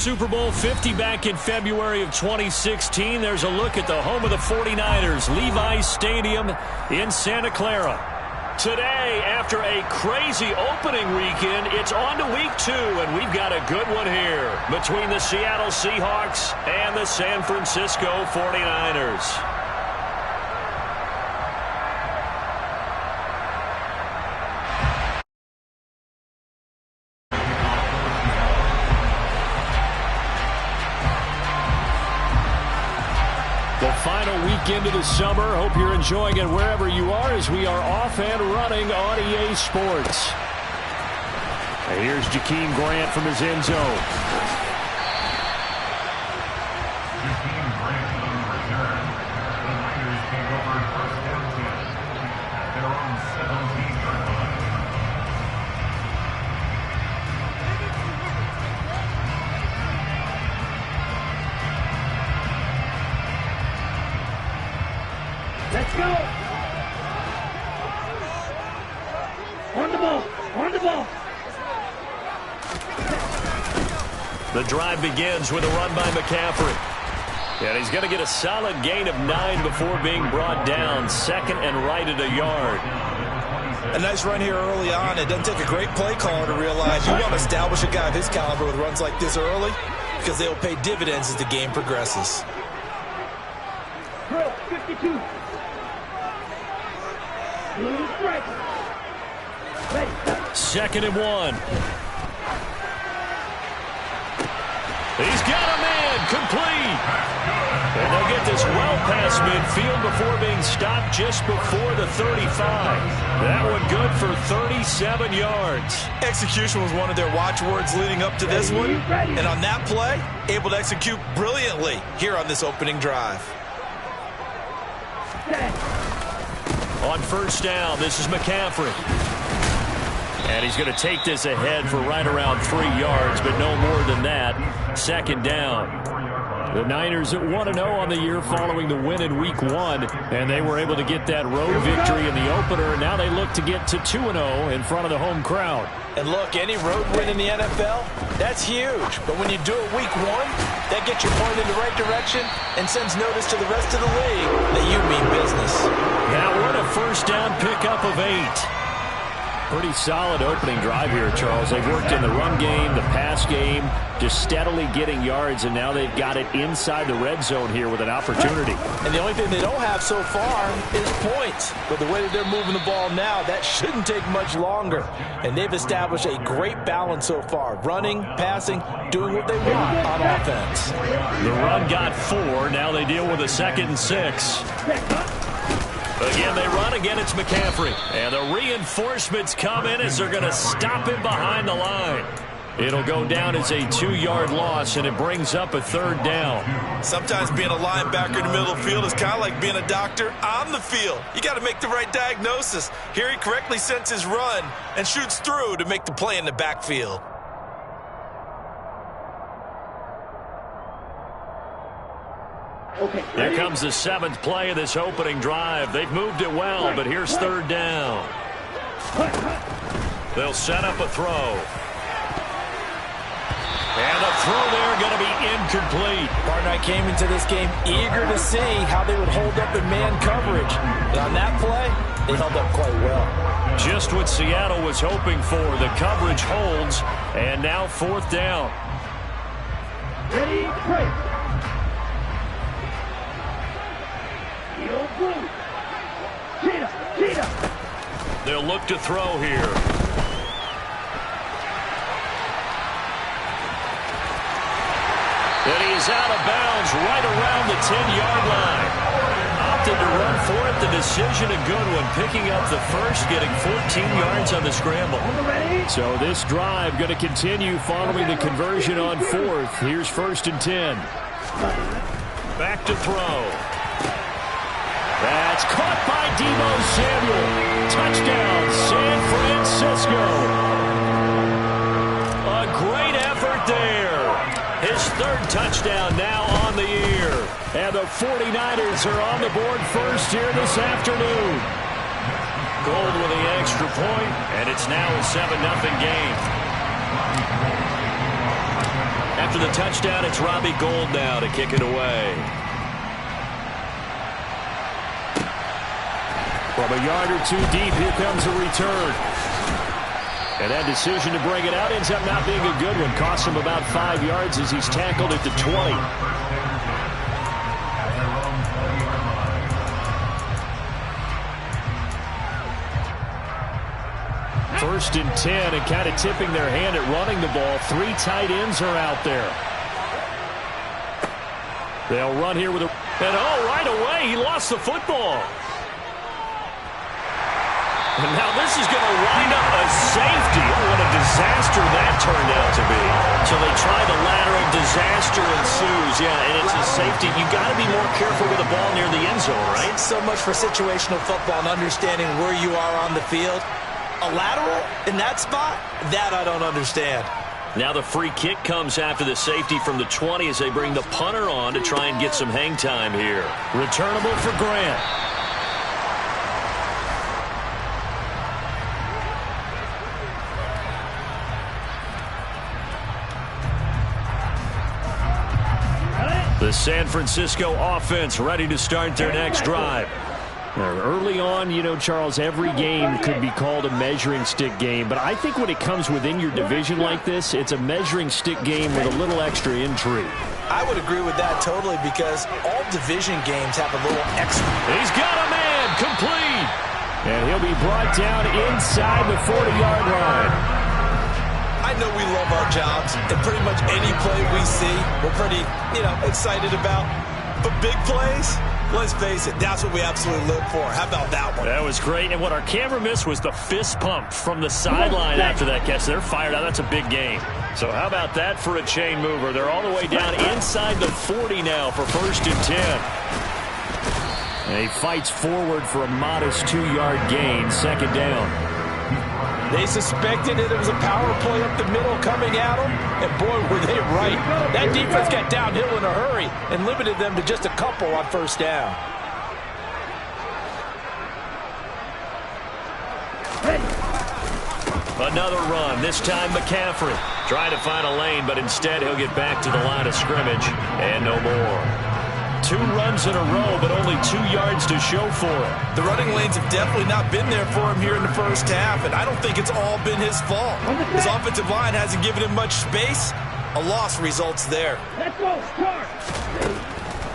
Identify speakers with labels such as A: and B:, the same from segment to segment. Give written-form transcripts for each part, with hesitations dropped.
A: Super Bowl 50 back in February of 2016. There's a look at the home of the 49ers, Levi's Stadium in Santa Clara. Today, after a crazy opening weekend, it's on to week 2, and we've got a good one here between the Seattle Seahawks and the San Francisco 49ers. The final weekend of the summer. Hope you're enjoying it wherever you are as we are off and running on EA Sports. And here's Jakeem Grant from his end zone.
B: Jakeem Grant on return. The Niners take over first down 10 at their own 17-yard line.
C: Let's go! On the ball! On the ball!
A: The drive begins with a run by McCaffrey. And he's going to get a solid gain of 9 before being brought down. Second and right at a yard.
D: A nice run here early on. It doesn't take a great play caller to realize you want to establish a guy of his caliber with runs like this early because they'll pay dividends as the game progresses.
C: 52.
A: Second and 1. He's got a man complete. And they'll get this well past midfield before being stopped just before the 35. That one good for 37 yards.
D: Execution was one of their watchwords leading up to this one. And on that play, able to execute brilliantly here on this opening drive.
A: On first down, this is McCaffrey. And he's going to take this ahead for right around 3 yards, but no more than that. Second down. The Niners at 1-0 on the year following the win in Week 1, and they were able to get that road victory in the opener. Now they look to get to 2-0 in front of the home crowd.
D: And look, any road win in the NFL, that's huge. But when you do it Week 1, that gets you pointed in the right direction and sends notice to the rest of the league that you mean business.
A: That one a first down pickup of 8. Pretty solid opening drive here, Charles. They've worked in the run game, the pass game, just steadily getting yards, and now they've got it inside the red zone here with an opportunity.
D: And the only thing they don't have so far is points. But the way that they're moving the ball now, that shouldn't take much longer. And they've established a great balance so far. Running, passing, doing what they want on offense.
A: The run got 4. Now they deal with a 2nd and 6. Again, they run. Again, it's McCaffrey. And the reinforcements come in as they're going to stop him behind the line. It'll go down as a 2-yard loss, and it brings up a 3rd down.
D: Sometimes being a linebacker in the middle of the field is kind of like being a doctor on the field. You got to make the right diagnosis. Here he correctly sends his run and shoots through to make the play in the backfield.
C: Okay.
A: Here comes the 7th play of this opening drive. They've moved it well, but here's 3rd down. They'll set up a throw. And the throw there going to be incomplete.
D: Partner, I came into this game eager to see how they would hold up in man coverage. And on that play, they held up quite well.
A: Just what Seattle was hoping for. The coverage holds, and now 4th down.
C: Ready, break.
A: They'll look to throw here. And he is out of bounds right around the 10-yard line. Opted to run for it. The decision a good one. Picking up the first, getting 14 yards on the scramble. So this drive going to continue following the conversion on 4th. Here's 1st and 10. Back to throw. That's caught by Deebo Samuel. Touchdown, San Francisco. A great effort there. His 3rd touchdown now on the year. And the 49ers are on the board first here this afternoon. Gold with the extra point, and it's now a 7-0 game. After the touchdown, it's Robbie Gould now to kick it away. From a yard or two deep, here comes a return. And that decision to bring it out ends up not being a good one. Costs him about 5 yards as he's tackled at the 20. First and 10, and kind of tipping their hand at running the ball. 3 tight ends are out there. They'll run here with a... And right away, he lost the football. And now this is going to wind up a safety. Oh, what a disaster that turned out to be. So they try the lateral, disaster ensues. Yeah, and it's a safety. You got to be more careful with the ball near the end zone, right?
D: So much for situational football and understanding where you are on the field. A lateral in that spot? That I don't understand.
A: Now the free kick comes after the safety from the 20 as they bring the punter on to try and get some hang time here. Returnable for Grant. The San Francisco offense ready to start their next drive. Early on, you know, Charles, every game could be called a measuring stick game. But I think when it comes within your division like this, it's a measuring stick game with a little extra intrigue.
D: I would agree with that totally because all division games have a little extra.
A: He's got a man complete. And he'll be brought down inside the 40-yard line.
D: I know we love our jobs, and pretty much any play we see, we're pretty, excited about. But big plays, let's face it, that's what we absolutely live for. How about that one?
A: That was great. And what our camera missed was the fist pump from the sideline after that catch. They're fired out. That's a big game. So how about that for a chain mover? They're all the way down inside the 40 now for first and 10. And he fights forward for a modest 2-yard gain, second down.
D: They suspected it was a power play up the middle coming at them, and boy, were they right. That defense got downhill in a hurry and limited them to just a couple on first down.
A: Another run, this time McCaffrey. Trying to find a lane, but instead he'll get back to the line of scrimmage, and no more. 2 runs in a row, but only 2 yards to show for it.
D: The running lanes have definitely not been there for him here in the first half, and I don't think it's all been his fault. His offensive line hasn't given him much space. A loss results there.
C: Let's go, start.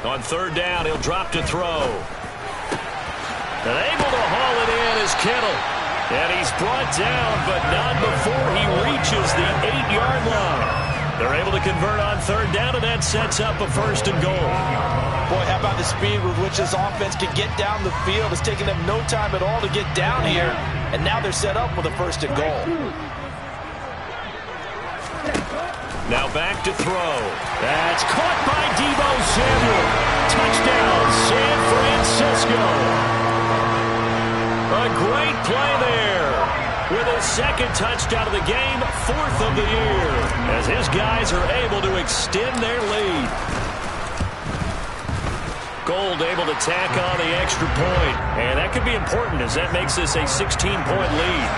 A: On third down, he'll drop to throw. And able to haul it in is Kittle. And he's brought down, but not before he reaches the 8-yard line. They're able to convert on third down, and that sets up a first and goal.
D: Boy, how about the speed with which this offense can get down the field? It's taken them no time at all to get down here, and now they're set up with a first and goal.
A: Now back to throw. That's caught by Deebo Samuel. Touchdown, San Francisco. A great play there. With his second touchdown of the game, 4th of the year, as his guys are able to extend their lead. Gould able to tack on the extra point, and that could be important as that makes this a 16-point lead.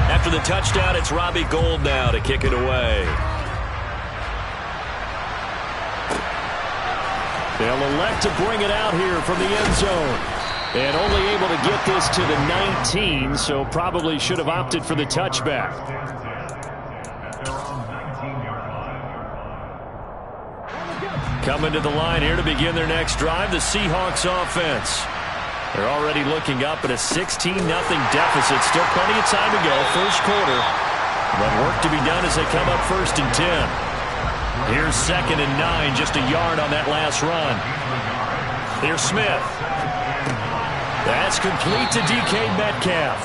A: After the touchdown, it's Robbie Gould now to kick it away. They'll elect to bring it out here from the end zone. And only able to get this to the 19, so probably should have opted for the touchback. Coming to the line here to begin their next drive, the Seahawks offense. They're already looking up at a 16-0 deficit. Still plenty of time to go, first quarter. But work to be done as they come up first and 10. Here's second and 9, just a yard on that last run. Here's Smith. That's complete to DK Metcalf.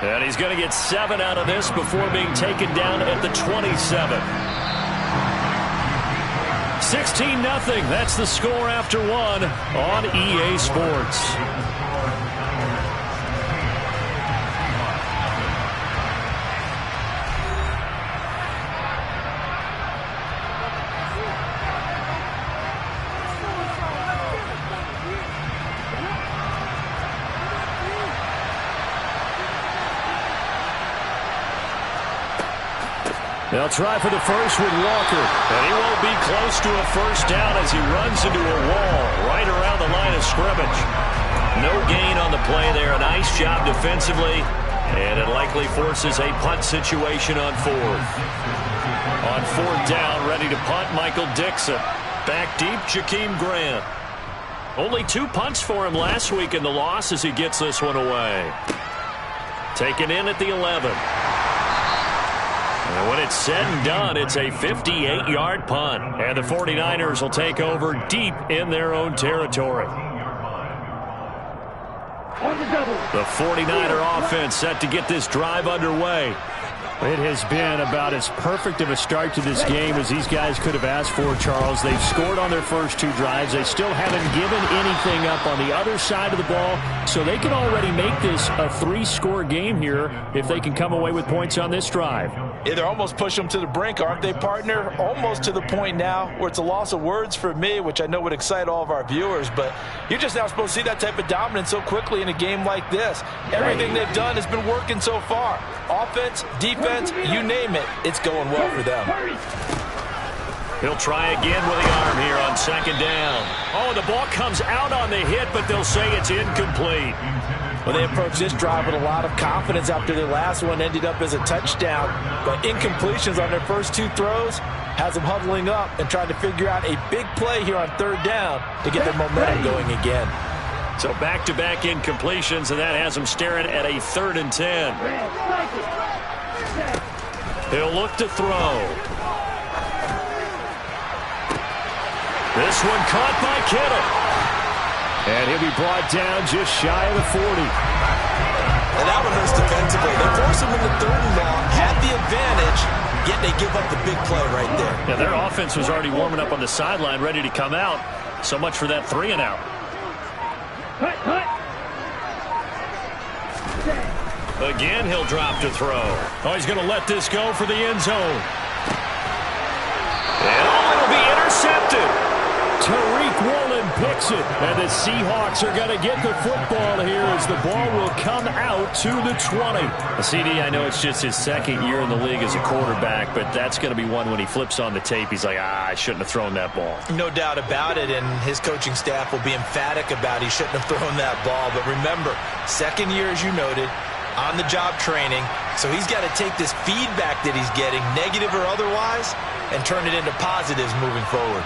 A: And he's going to get 7 out of this before being taken down at the 27. 16-0. That's the score after 1 on EA Sports. They'll try for the first with Walker. And he won't be close to a first down as he runs into a wall right around the line of scrimmage. No gain on the play there. A nice job defensively. And it likely forces a punt situation on fourth. On fourth down, ready to punt, Michael Dixon. Back deep, Jakeem Grant. Only 2 punts for him last week in the loss as he gets this one away. Taken in at the 11. And when it's said and done, it's a 58-yard punt. And the 49ers will take over deep in their own territory. The 49er offense set to get this drive underway. It has been about as perfect of a start to this game as these guys could have asked for, Charles. They've scored on their first 2 drives. They still haven't given anything up on the other side of the ball, so they can already make this a 3-score game here if they can come away with points on this drive.
D: Yeah, they're almost pushing them to the brink, aren't they, partner? Almost to the point now where it's a loss of words for me, which I know would excite all of our viewers, but you're just now supposed to see that type of dominance so quickly in a game like this. Everything they've done has been working so far. Offense, defense, you name it, it's going well for them.
A: He'll try again with the arm here on second down. Oh, the ball comes out on the hit, but they'll say it's incomplete.
D: Well, they approached this drive with a lot of confidence after their last one ended up as a touchdown. But incompletions on their first 2 throws has them huddling up and trying to figure out a big play here on third down to get their momentum going again.
A: So back-to-back incompletions, and that has them staring at a 3rd and 10. He'll look to throw. This one caught by Kittle. And he'll be brought down just shy of the 40.
D: And that one hurts defensively. They force him in the 3rd and long, had the advantage, yet they give up the big play right there.
A: Yeah, their offense was already warming up on the sideline, ready to come out. So much for that 3 and out. Again, he'll drop to throw. Oh, he's going to let this go for the end zone. And it'll be intercepted. Tariq Woolen picks it, and the Seahawks are going to get the football here as the ball will come out to the 20. CD, I know it's just his 2nd year in the league as a quarterback, but that's going to be one when he flips on the tape, he's like, I shouldn't have thrown that ball.
D: No doubt about it, and his coaching staff will be emphatic about he shouldn't have thrown that ball. But remember, 2nd year, as you noted, on-the-job training, so he's got to take this feedback that he's getting, negative or otherwise, and turn it into positives moving forward.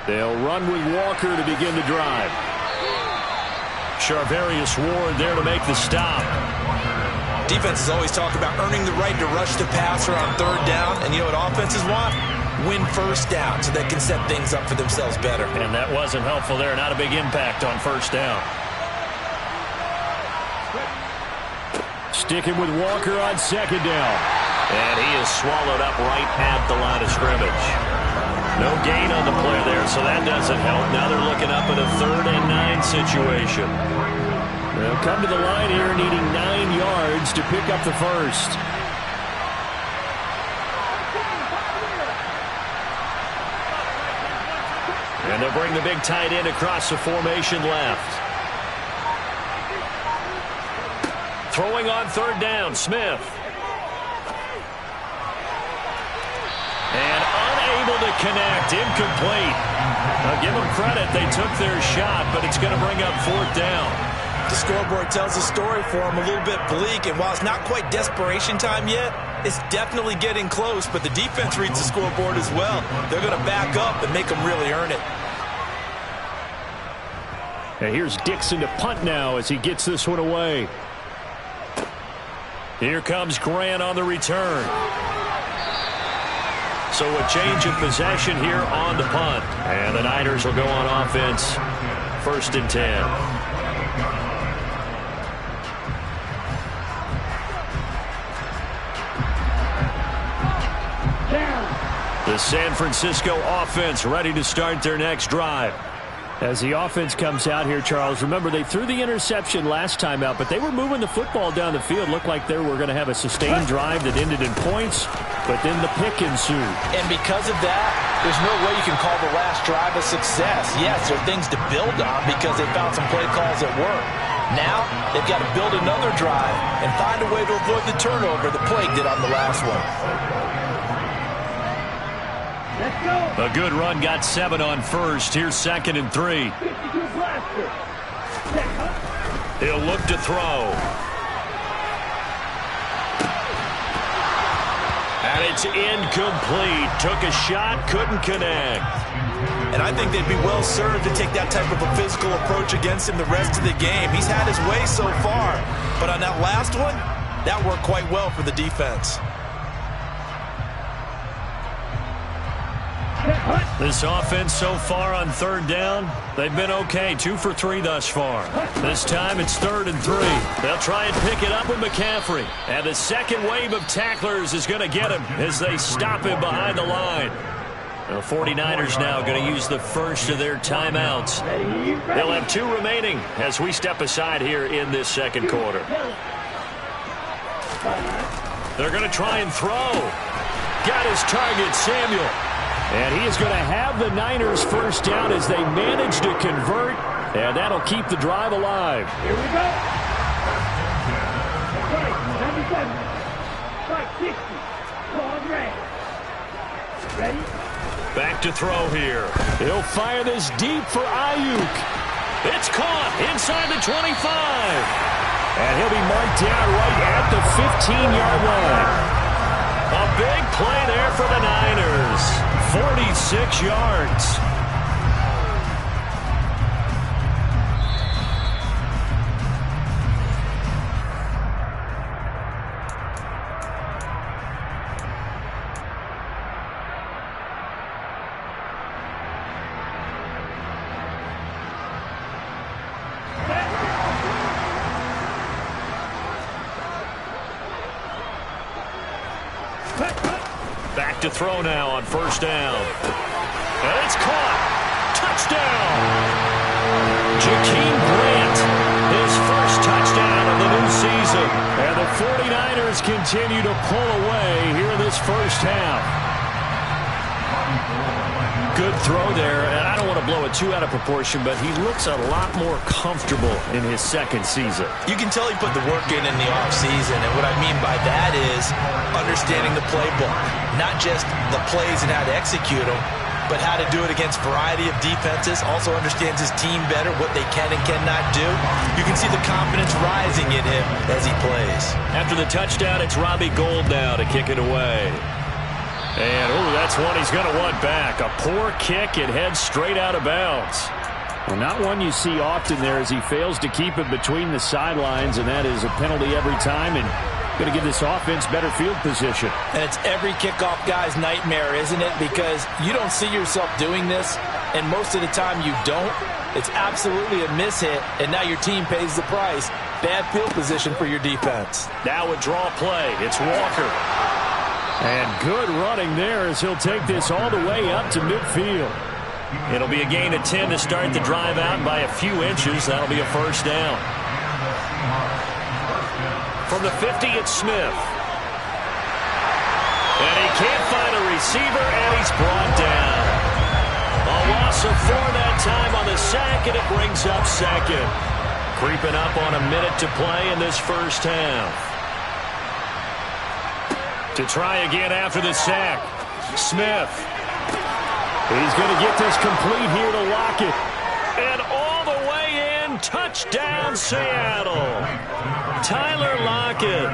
A: They'll run with Walker to begin the drive. Charvarius Ward there to make the stop.
D: Defenses always talk about earning the right to rush the passer on 3rd down, and you know what offenses want? Win first down so they can set things up for themselves better.
A: And that wasn't helpful there. Not a big impact on first down. Sticking with Walker on 2nd down. And he is swallowed up right at the line of scrimmage. No gain on the play there, so that doesn't help. Now they're looking up at a 3rd and 9 situation. They'll come to the line here needing 9 yards to pick up the first. And they'll bring the big tight end across the formation left. Throwing on 3rd down, Smith. And unable to connect, incomplete. Now give them credit, they took their shot, but it's going to bring up 4th down.
D: The scoreboard tells a story for them, a little bit bleak, and while it's not quite desperation time yet, it's definitely getting close, but the defense reads the scoreboard as well. They're going to back up and make them really earn it.
A: And here's Dixon to punt now as he gets this one away. Here comes Grant on the return. So a change of possession here on the punt. And the Niners will go on offense. 1st and 10. The San Francisco offense ready to start their next drive. As the offense comes out here, Charles, remember they threw the interception last time out, but they were moving the football down the field. Looked like they were going to have a sustained drive that ended in points, but then the pick ensued.
D: And because of that, there's no way you can call the last drive a success. Yes, there are things to build on because they found some play calls that work. Now, they've got to build another drive and find a way to avoid the turnover the Plague did on the last one.
C: Let's go.
A: A good run got 7 on first. Here's 2nd and 3.
C: 52 blaster.
A: He'll look to throw. And it's incomplete. Took a shot, couldn't connect.
D: And I think they'd be well served to take that type of a physical approach against him the rest of the game. He's had his way so far, but on that last one, that worked quite well for the defense.
A: This offense so far on 3rd down, they've been okay. 2 for 3 thus far. This time it's 3rd and 3. They'll try and pick it up with McCaffrey. And the second wave of tacklers is going to get him as they stop him behind the line. The 49ers now going to use the first of their timeouts. They'll have 2 remaining as we step aside here in this second quarter. They're going to try and throw. Got his target, Samuel. And he is going to have the Niners first down as they manage to convert. And that'll keep the drive alive.
C: Here we go. Strike 97. Strike 60. Ball red. Ready?
A: Back to throw here. He'll fire this deep for Ayuk. It's caught inside the 25. And he'll be marked down right at the 15-yard line. A big play there for the Niners. 46 yards. Back to throw now on 1st down. And it's caught. Touchdown. Jakeem Grant, his first touchdown of the new season. And the 49ers continue to pull away here in this first half. Good throw there, and I don't want to blow it too out of proportion, but he looks a lot more comfortable in his second season.
D: You can tell he put the work in the offseason, and what I mean by that is understanding the playbook. Not just the plays and how to execute them, but how to do it against a variety of defenses. Also understands his team better, what they can and cannot do. You can see the confidence rising in him as he plays.
A: After the touchdown, it's Robbie Gould now to kick it away. And, that's one he's going to want back. A poor kick, it heads straight out of bounds. Well, not one you see often there as he fails to keep it between the sidelines, and that is a penalty every time, and going to give this offense better field position.
D: And it's every kickoff guy's nightmare, isn't it? Because you don't see yourself doing this, and most of the time you don't. It's absolutely a mishit, and now your team pays the price. Bad field position for your defense.
A: Now a draw play. It's Walker. And good running there as he'll take this all the way up to midfield. It'll be a gain of 10 to start the drive out by a few inches. That'll be a first down. From the 50, it's Smith. And he can't find a receiver, and he's brought down. A loss of 4 that time on the sack, and it brings up 2nd. Creeping up on a minute to play in this first half. To try again after the sack. Smith. He's going to get this complete here to Lockett. And all the way in, touchdown Seattle. Tyler Lockett,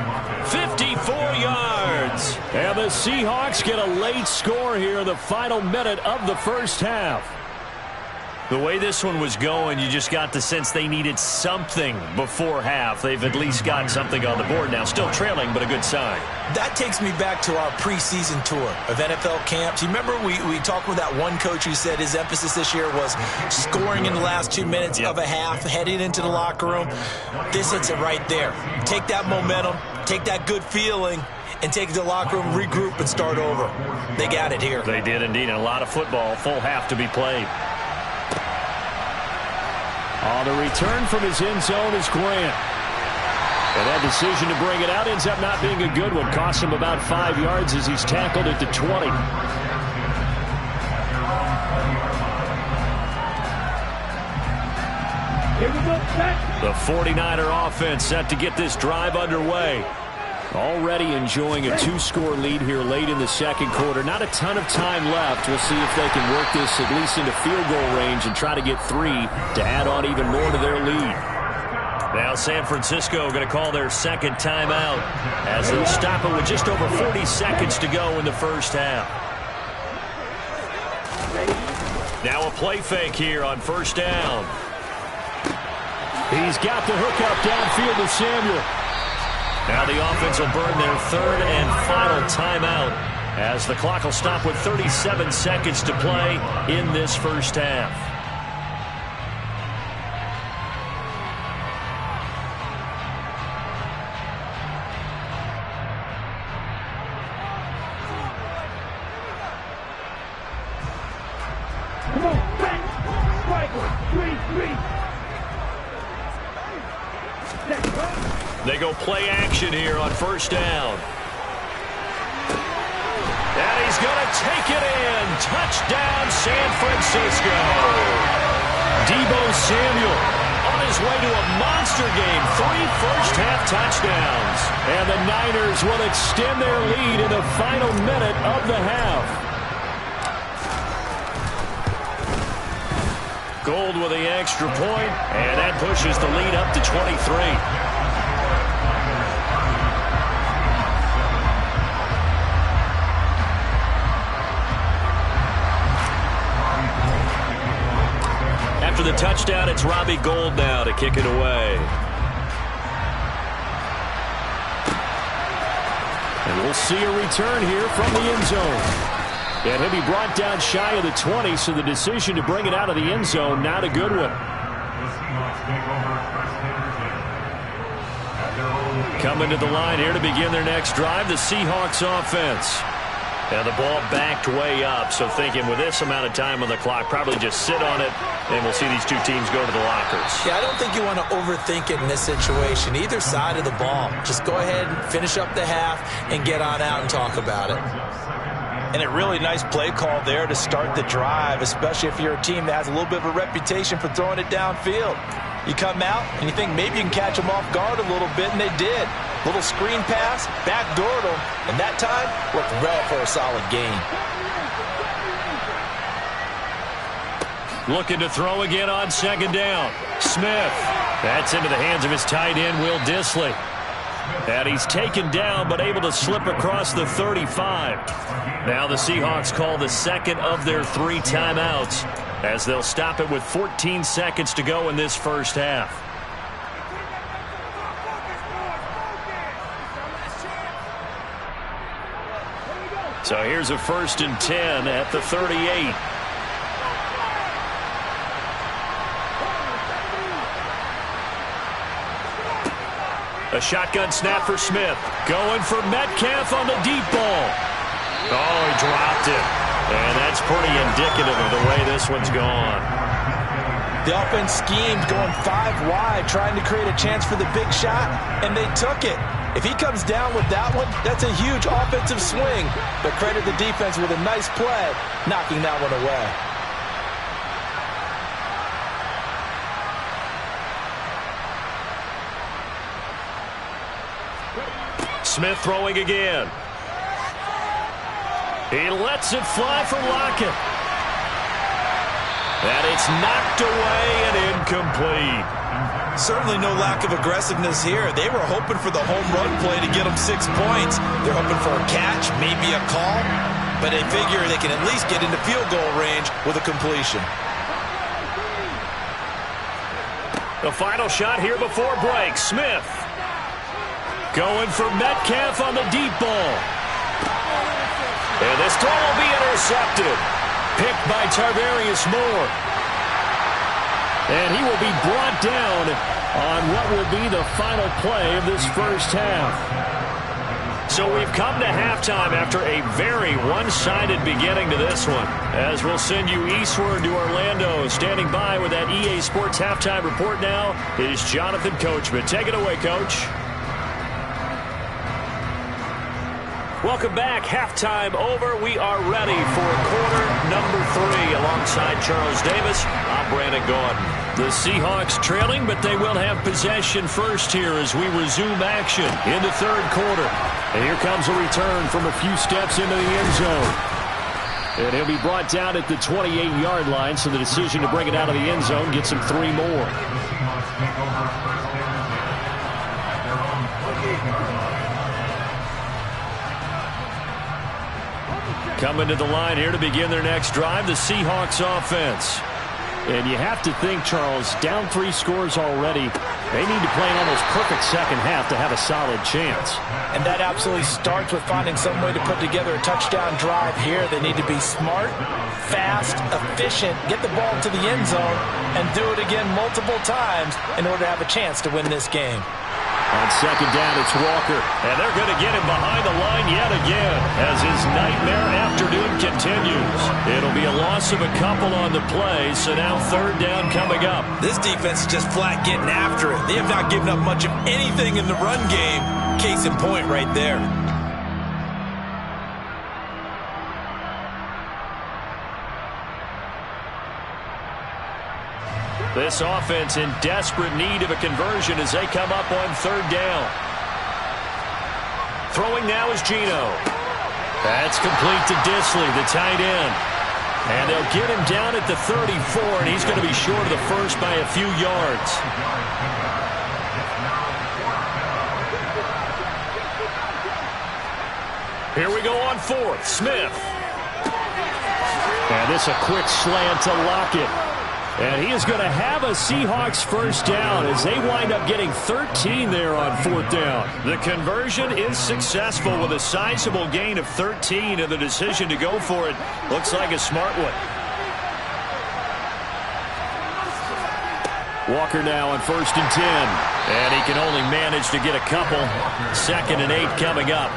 A: 54 yards. And the Seahawks get a late score here in the final minute of the first half. The way this one was going, you just got the sense they needed something before half. They've at least got something on the board now. Still trailing, but a good sign.
D: That takes me back to our preseason tour of NFL camps. You remember we talked with that one coach who said his emphasis this year was scoring in the last 2 minutes of a half, heading into the locker room. This hits it right there. Take that momentum, take that good feeling, and take it to the locker room, regroup, and start over. They got it here.
A: They did indeed, and a lot of football, full half to be played. On the return from his end zone is Grant. And that decision to bring it out ends up not being a good one. Costs him about 5 yards as he's tackled at the 20.
C: Here we go, set.
A: The 49er offense set to get this drive underway. Already enjoying a 2-score lead here late in the second quarter. Not a ton of time left. We'll see if they can work this at least into field goal range and try to get 3 to add on even more to their lead. Now San Francisco going to call their second timeout as they'll stop it with just over 40 seconds to go in the first half. Now a play fake here on first down. He's got the hook up downfield to Samuel. Now the offense will burn their third and final timeout as the clock will stop with 37 seconds to play in this first half.
C: Come on, back. Striker, 3-3.
A: They go play action here on first down. And he's going to take it in. Touchdown, San Francisco. Deebo Samuel on his way to a monster game. 3 first-half touchdowns. And the Niners will extend their lead in the final minute of the half. Gold with the extra point, and that pushes the lead up to 23. After the touchdown, it's Robbie Gould now to kick it away. And we'll see a return here from the end zone. And he'll be brought down shy of the 20, so the decision to bring it out of the end zone, not a good one. Coming to the line here to begin their next drive, the Seahawks offense. Now the ball backed way up, so thinking with this amount of time on the clock, probably just sit on it, and we'll see these two teams go to the lockers.
D: Yeah, I don't think you want to overthink it in this situation. Either side of the ball. Just go ahead and finish up the half and get on out and talk about it.
E: And a really nice play call there to start the drive, especially if you're a team that has a little bit of a reputation for throwing it downfield. You come out and you think maybe you can catch them off guard a little bit, and they did. Little screen pass, backdoored them, and that time looked well for a solid gain.
A: Looking to throw again on second down. Smith. That's into the hands of his tight end, Will Dissly. And he's taken down, but able to slip across the 35. Now the Seahawks call the second of their 3 timeouts as they'll stop it with 14 seconds to go in this first half. So here's a 1st and 10 at the 38. A shotgun snap for Smith. Going for Metcalf on the deep ball. Oh, he dropped it. And that's pretty indicative of the way this one's gone.
E: The offense schemed going 5 wide, trying to create a chance for the big shot, and they took it. If he comes down with that one, that's a huge offensive swing. But credit the defense with a nice play, knocking that one away.
A: Smith throwing again. He lets it fly for Lockett. And it's knocked away and incomplete.
E: Certainly no lack of aggressiveness here. They were hoping for the home run play to get them 6 points. They're hoping for a catch, maybe a call, but they figure they can at least get into field goal range with a completion.
A: The final shot here before break. Smith going for Metcalf on the deep ball. And this throw will be intercepted. Picked by Tarvarius Moore. And he will be brought down on what will be the final play of this first half. So we've come to halftime after a very one-sided beginning to this one. As we'll send you eastward to Orlando. Standing by with that EA Sports halftime report now is Jonathan Coachman. Take it away, Coach. Welcome back. Halftime over. We are ready for quarter number 3. Alongside Charles Davis, I'm Brandon Gordon. The Seahawks trailing, but they will have possession first here as we resume action in the third quarter. And here comes a return from a few steps into the end zone. And he'll be brought down at the 28-yard line, so the decision to bring it out of the end zone gets him 3 more. Coming to the line here to begin their next drive, the Seahawks offense. And you have to think, Charles, down 3 scores already. They need to play an almost perfect second half to have a solid chance.
D: And that absolutely starts with finding some way to put together a touchdown drive here. They need to be smart, fast, efficient, get the ball to the end zone, and do it again multiple times in order to have a chance to win this game.
A: On second down, it's Walker. And they're going to get him behind the line yet again as his nightmare afternoon continues. It'll be a loss of a couple on the play, so now third down coming up.
E: This defense is just flat getting after it. They have not given up much of anything in the run game. Case in point right there.
A: This offense in desperate need of a conversion as they come up on third down. Throwing now is Geno. That's complete to Disley, the tight end. And they'll get him down at the 34, and he's going to be short of the first by a few yards. Here we go on fourth. Smith. And this a quick slant to Lockett. And he is going to have a Seahawks first down as they wind up getting 13 there on fourth down. The conversion is successful with a sizable gain of 13, and the decision to go for it looks like a smart one. Walker now on 1st and 10. And he can only manage to get a couple. 2nd and 8 coming up.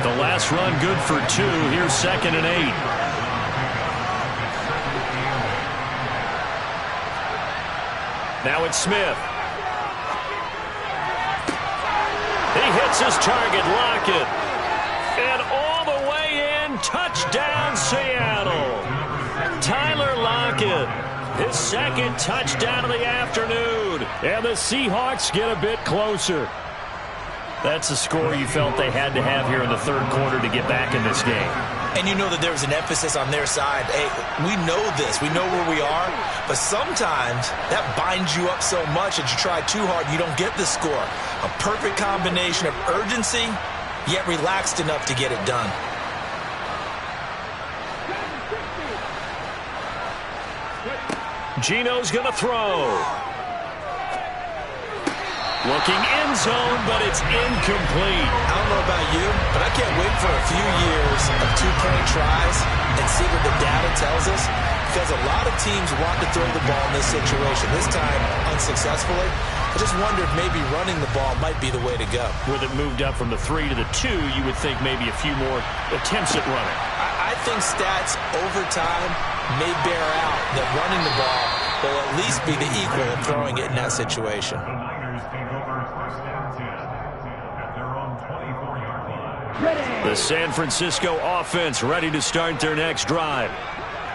A: The last run good for 2. Here's 2nd and 8. Now it's Smith. He hits his target, Lockett. And all the way in, touchdown Seattle. Tyler Lockett, his 2nd touchdown of the afternoon. And the Seahawks get a bit closer. That's a score you felt they had to have here in the third quarter to get back in this game.
E: And you know that there was an emphasis on their side. Hey, we know this. We know where we are. But sometimes that binds you up so much that you try too hard and you don't get the score. A perfect combination of urgency, yet relaxed enough to get it done.
A: Geno's going to throw. Looking end zone, but it's incomplete.
E: I don't know about you, but I can't wait for a few years of 2-point tries and see what the data tells us, because a lot of teams want to throw the ball in this situation. This time, unsuccessfully. I just wonder if maybe running the ball might be the way to go.
A: With it moved up from the 3 to the 2, you would think maybe a few more attempts at running.
E: I think stats over time may bear out that running the ball will at least be the equal of throwing it in that situation.
A: The San Francisco offense ready to start their next drive.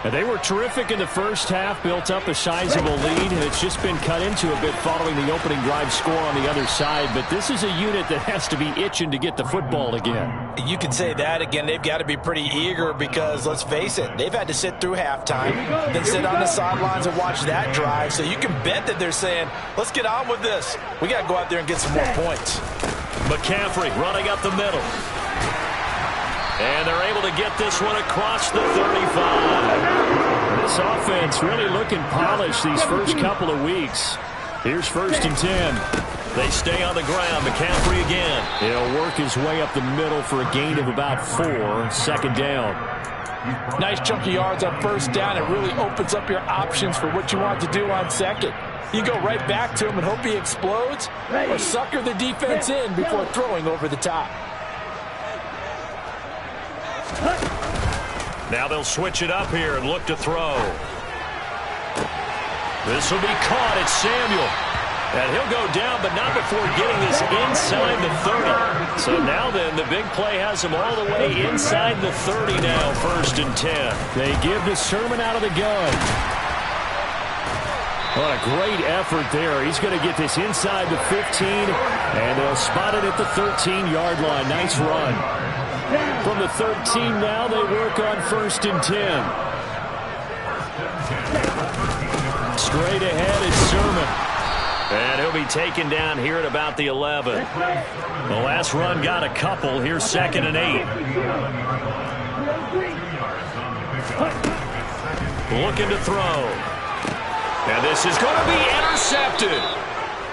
A: And they were terrific in the first half, built up a sizable lead. It's just been cut into a bit following the opening drive score on the other side. But this is a unit that has to be itching to get the football again.
D: You can say that again. They've got to be pretty eager because, let's face it, they've had to sit through halftime, then sit on the sidelines and watch that drive. So you can bet that they're saying, let's get on with this. We got to go out there and get some more points.
A: McCaffrey running up the middle. And they're able to get this one across the 35. This offense really looking polished these first couple of weeks. Here's 1st and 10. They stay on the ground. McCaffrey again. He'll work his way up the middle for a gain of about 4. 2nd down.
D: Nice chunky yards on 1st down. It really opens up your options for what you want to do on 2nd. You go right back to him and hope he explodes, or sucker the defense in before throwing over the top.
A: Now they'll switch it up here and look to throw. This will be caught. It's Samuel. And he'll go down, but not before getting this inside the 30. So now then, the big play has him all the way inside the 30 now, 1st and 10.
F: They give to Sermon out of the gun. What a great effort there. He's going to get this inside the 15, and they'll spot it at the 13-yard line. Nice run. From the 13 now, they work on 1st and 10. Straight ahead is Sermon.
A: And he'll be taken down here at about the 11. The last run got a couple. Here's 2nd and 8. Looking to throw. And this is going to be intercepted.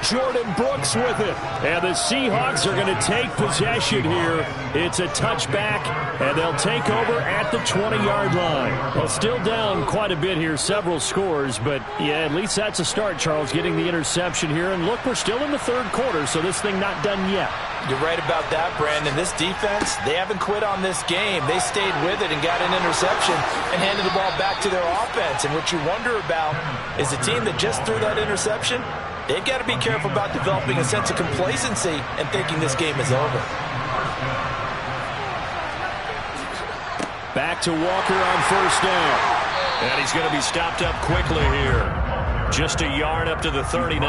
F: Jordan Brooks with it. And the Seahawks are going to take possession here. It's a touchback, and they'll take over at the 20-yard line. Well, still down quite a bit here, several scores, but yeah, at least that's a start, Charles, getting the interception here. And look, we're still in the 3rd quarter, so this thing not done yet.
E: You're right about that, Brandon. This defense, they haven't quit on this game. They stayed with it and got an interception and handed the ball back to their offense. And what you wonder about is the team that just threw that interception, they've got to be careful about developing a sense of complacency and thinking this game is over.
F: Back to Walker on 1st down.
A: And he's going to be stopped up quickly here. Just a yard up to the 39.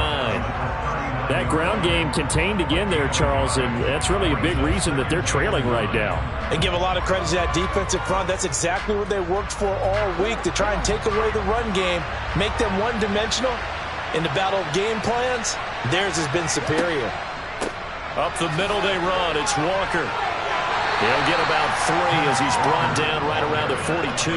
F: That ground game contained again there, Charles, and that's really a big reason that they're trailing right now.
E: And give a lot of credit to that defensive front. That's exactly what they worked for all week, to try and take away the run game, make them one-dimensional. In the battle of game plans, theirs has been superior.
A: Up the middle they run. It's Walker. He'll get about 3 as he's brought down right around the 42.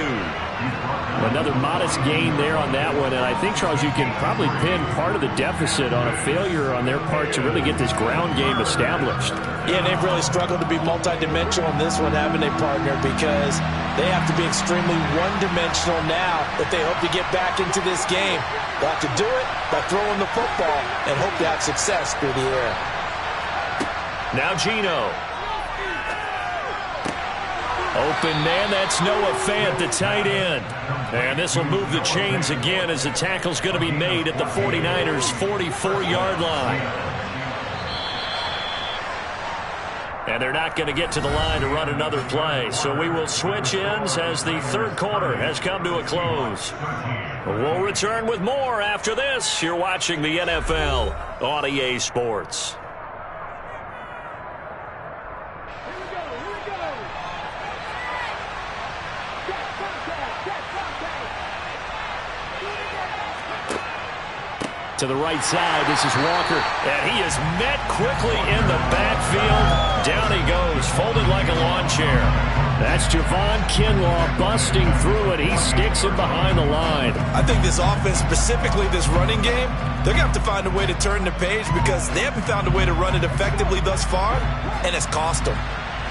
F: Another modest gain there on that one, and I think, Charles, you can probably pin part of the deficit on a failure on their part to really get this ground game established.
E: Yeah, they've really struggled to be multidimensional in this one, haven't they, partner, because they have to be extremely one-dimensional now if they hope to get back into this game. They'll have to do it by throwing the football and hope to have success through the air.
A: Now Gino. Open man, that's Noah Fant, the tight end. And this will move the chains again as the tackle's going to be made at the 49ers' 44-yard line. And they're not going to get to the line to run another play. So we will switch ends as the 3rd quarter has come to a close. We'll return with more after this. You're watching the NFL on EA Sports.
F: To the right side, this is Walker.
A: And he is met quickly in the backfield. Down he goes, folded like a lawn chair.
F: That's Javon Kinlaw busting through it. He sticks him behind the line.
E: I think this offense, specifically this running game, they're going to have to find a way to turn the page because they haven't found a way to run it effectively thus far, and it's cost them.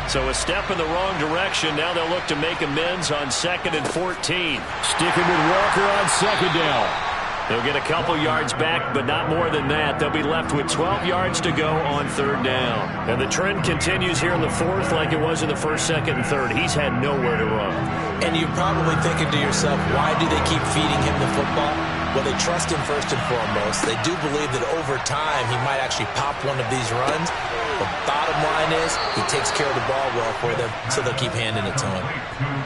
A: So a step in the wrong direction. Now they'll look to make amends on 2nd and 14.
F: Sticking with Walker on 2nd down.
A: They'll get a couple yards back, but not more than that. They'll be left with 12 yards to go on 3rd down. And the trend continues here in the 4th like it was in the 1st, 2nd, and 3rd. He's had nowhere to run.
E: And you're probably thinking to yourself, why do they keep feeding him the football? Well, they trust him first and foremost. They do believe that over time he might actually pop one of these runs. The bottom line is he takes care of the ball well for them, so they'll keep handing it to him.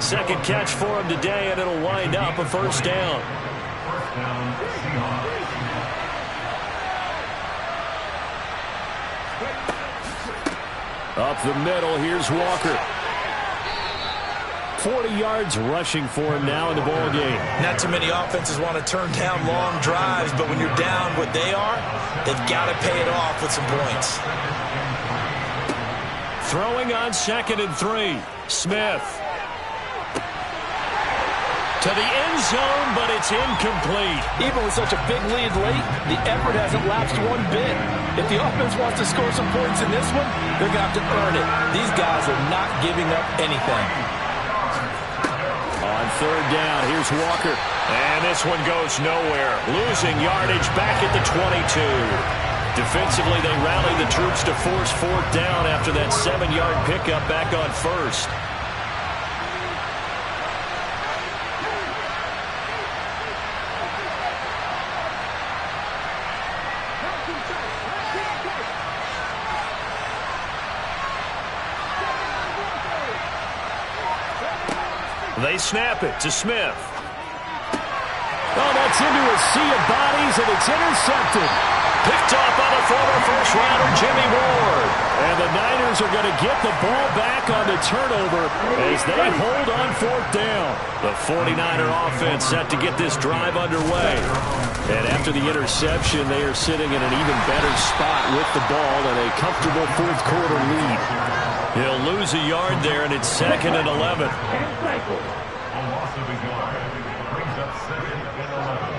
A: 2nd catch for him today, and it'll wind up a 1st down.
F: Up the middle, here's Walker. 40 yards rushing for him now in the ball game.
E: Not too many offenses want to turn down long drives, but when you're down what they are, they've got to pay it off with some points.
A: Throwing on 2nd and 3. Smith. To the end zone, but it's incomplete.
D: Even with such a big lead late, the effort hasn't lapsed one bit. If the offense wants to score some points in this one, they're going to have to earn it. These guys are not giving up anything.
F: On 3rd down, here's Walker.
A: And this one goes nowhere. Losing yardage back at the 22. Defensively, they rallied the troops to force 4th down after that 7-yard pickup back on 1st. They snap it to Smith.
F: Oh, that's into a sea of bodies, and it's intercepted.
A: Picked off by the former first-rounder Jimmy Ward.
F: And the Niners are going to get the ball back on the turnover as they hold on fourth down.
A: The 49er offense set to get this drive underway.
F: And after the interception, they are sitting in an even better spot with the ball and a comfortable fourth-quarter lead.
A: He'll lose a yard there, and it's 2nd and 11.
B: A loss of a yard brings up 2nd and 11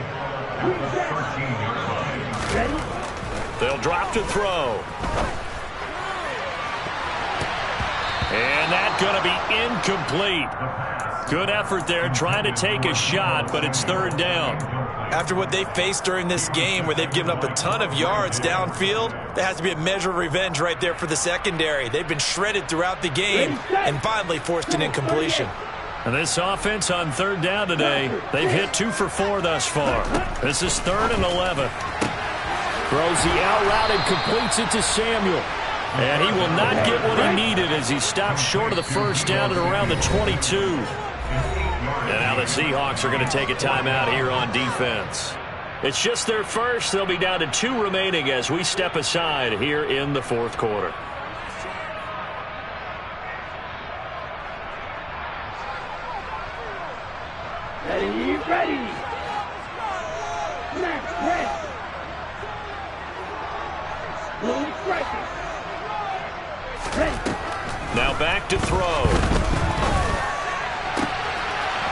B: at the 13-yard line.
A: They'll drop to throw. And that's going to be incomplete. Good effort there trying to take a shot, but it's 3rd down.
E: After what they faced during this game where they've given up a ton of yards downfield, there has to be a measure of revenge right there for the secondary. They've been shredded throughout the game and finally forced an incompletion.
A: And this offense on 3rd down today, they've hit 2 for 4 thus far. This is 3rd and 11.
F: Throws the out route and completes it to Samuel.
A: And he will not get what he needed as he stops short of the first down at around the 22. And now the Seahawks are going to take a timeout here on defense. It's just their first. They'll be down to 2 remaining as we step aside here in the 4th quarter.
C: Ready. Snap, press. Blue striker.
A: Now back to throw.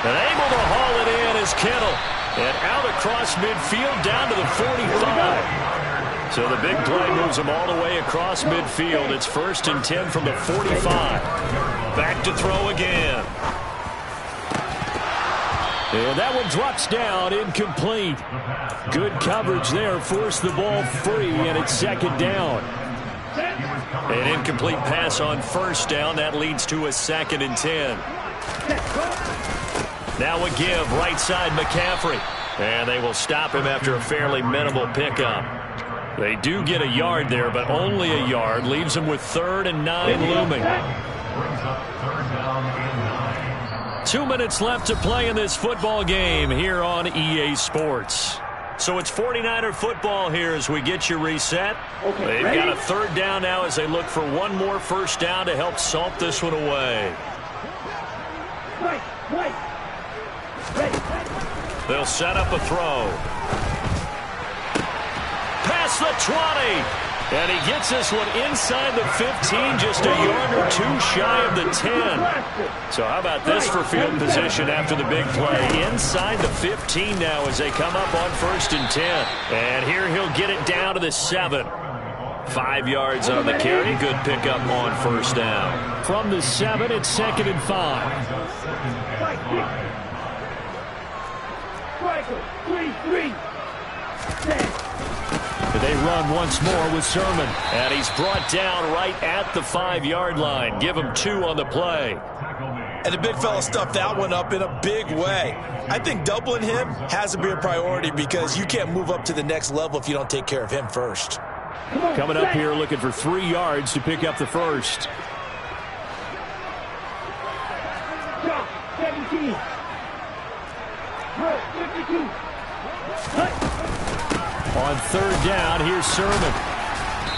A: And able to haul it in is Kittle. And out across midfield down to the 45. So the big play moves them all the way across midfield. It's 1st and 10 from the 45. Back to throw again.
F: And that one drops down, incomplete. Good coverage there, forced the ball free, and it's 2nd down.
A: An incomplete pass on 1st down. That leads to a 2nd and 10. Now a give, right side McCaffrey. And they will stop him after a fairly minimal pickup. They do get a yard there, but only a yard. Leaves them with 3rd and 9 looming. 2 minutes left to play in this football game here on EA Sports. So it's 49er football here as we get you reset. They've got a 3rd down now as they look for one more first down to help salt this one away. They'll set up a throw. Past the 20. And he gets this one inside the 15, just a yard or 2 shy of the 10. So how about this for field position after the big play? Inside the 15 now as they come up on 1st and 10. And here he'll get it down to the 7. 5 yards on the carry. Good pickup on 1st down.
F: From the 7, it's 2nd and 5.
C: 3.
F: They run once more with Sermon.
A: And he's brought down right at the 5-yard line. Give him 2 on the play.
E: And the big fella stuffed that one up in a big way. I think doubling him has to be a priority because you can't move up to the next level if you don't take care of him first.
F: Coming up here looking for 3 yards to pick up the first.
C: 17. 52.
F: On 3rd down, here's Sermon.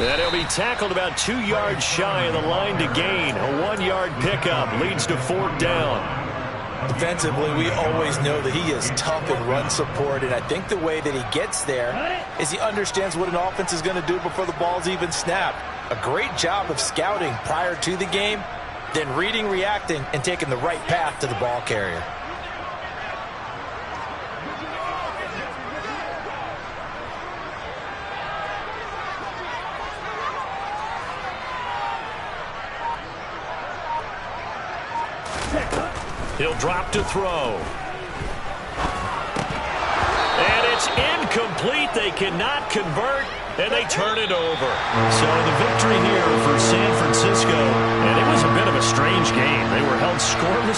A: And he'll be tackled about 2 yards shy of the line to gain. A 1-yard pickup leads to 4th down.
E: Defensively, we always know that he is tough in run support, and I think the way that he gets there is he understands what an offense is going to do before the ball's even snapped. A great job of scouting prior to the game, then reading, reacting, and taking the right path to the ball carrier.
A: He'll drop to throw. And it's incomplete. They cannot convert, and they turn it over. So the victory here for San Francisco, and it was a bit of a strange game. They were held scoreless